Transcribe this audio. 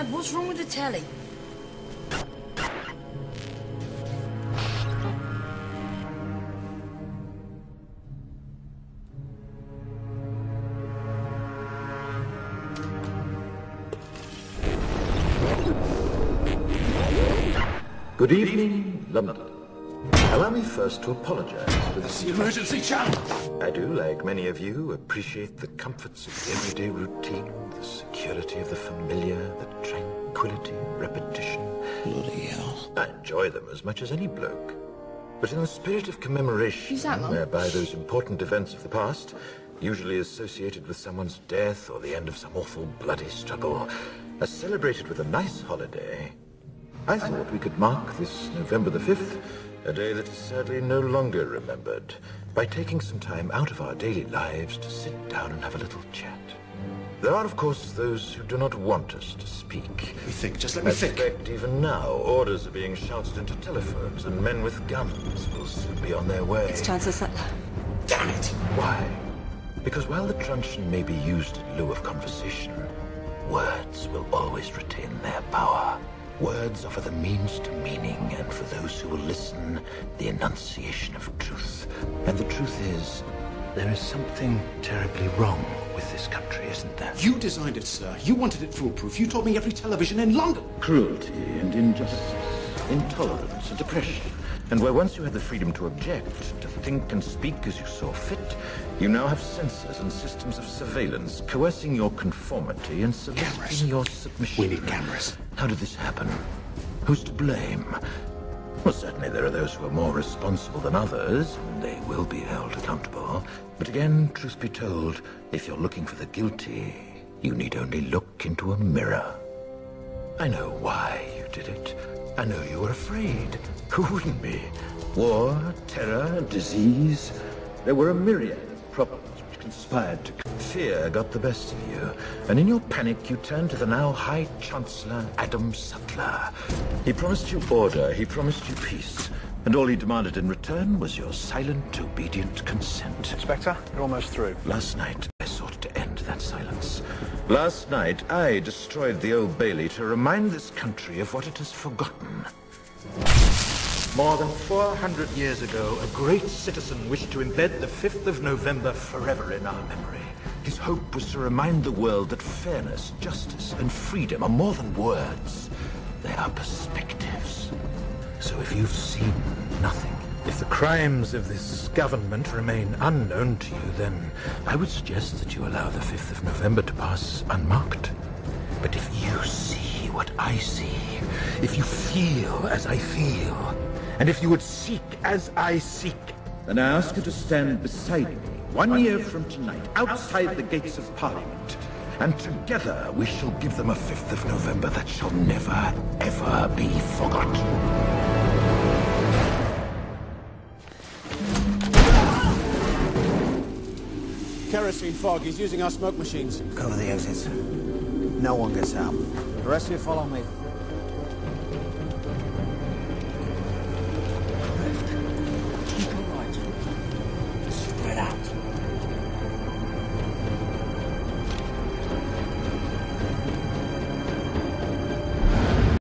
Dad, what's wrong with the telly? Good evening, London. Allow me first to apologize for this. The emergency channel! I do, like many of you, appreciate the comforts of the everyday routine, the security of the familiar, the tranquility of repetition. Bloody hell. I enjoy them as much as any bloke. But in the spirit of commemoration, Who's that, Mum? whereby those important events of the past, usually associated with someone's death or the end of some awful bloody struggle, are celebrated with a nice holiday, I thought we could mark this November the 5th, a day that is sadly no longer remembered, by taking some time out of our daily lives to sit down and have a little chat. There are, of course, those who do not want us to speak. Let me think, just let me I think. suspect even now, orders are being shouted into telephones, and men with guns will soon be on their way. It's Chancellor Sutler. Damn it! Why? Because while the truncheon may be used in lieu of conversation, words will always retain their power. Words offer the means to meaning, and for those who will listen, the enunciation of truth. And the truth is, there is something terribly wrong with this country, isn't there? You designed it, sir. You wanted it foolproof. You told me every television in London. Cruelty and injustice, intolerance and oppression. And where once you had the freedom to object, to think and speak as you saw fit, you now have censors and systems of surveillance coercing your conformity and Cameras. soliciting your submission. We need cameras. How did this happen? Who's to blame? Well, certainly there are those who are more responsible than others, and they will be held accountable. But again, truth be told, if you're looking for the guilty, you need only look into a mirror. I know why you did it. I know you were afraid. Who wouldn't be? War, terror, disease. There were a myriad of problems which conspired to... Fear got the best of you, and in your panic you turned to the now High Chancellor Adam Sutler. He promised you order, he promised you peace, and all he demanded in return was your silent, obedient consent. Inspector, you're almost through. Last night, I sought to end that silence. Last night, I destroyed the Old Bailey to remind this country of what it has forgotten. More than 400 years ago, a great citizen wished to embed the 5th of November forever in our memory. His hope was to remind the world that fairness, justice, and freedom are more than words. They are perspectives. So if you've seen nothing, if the crimes of this government remain unknown to you, then I would suggest that you allow the 5th of November to pass unmarked. But if you see what I see, if you feel as I feel, and if you would seek as I seek, then I ask you to stand beside me 1 year from tonight, outside the gates of Parliament, and together we shall give them a 5th of November that shall never, ever be forgotten. Kerosene fog. He's using our smoke machines. Cover the exits. No one gets out. The rest of you follow me.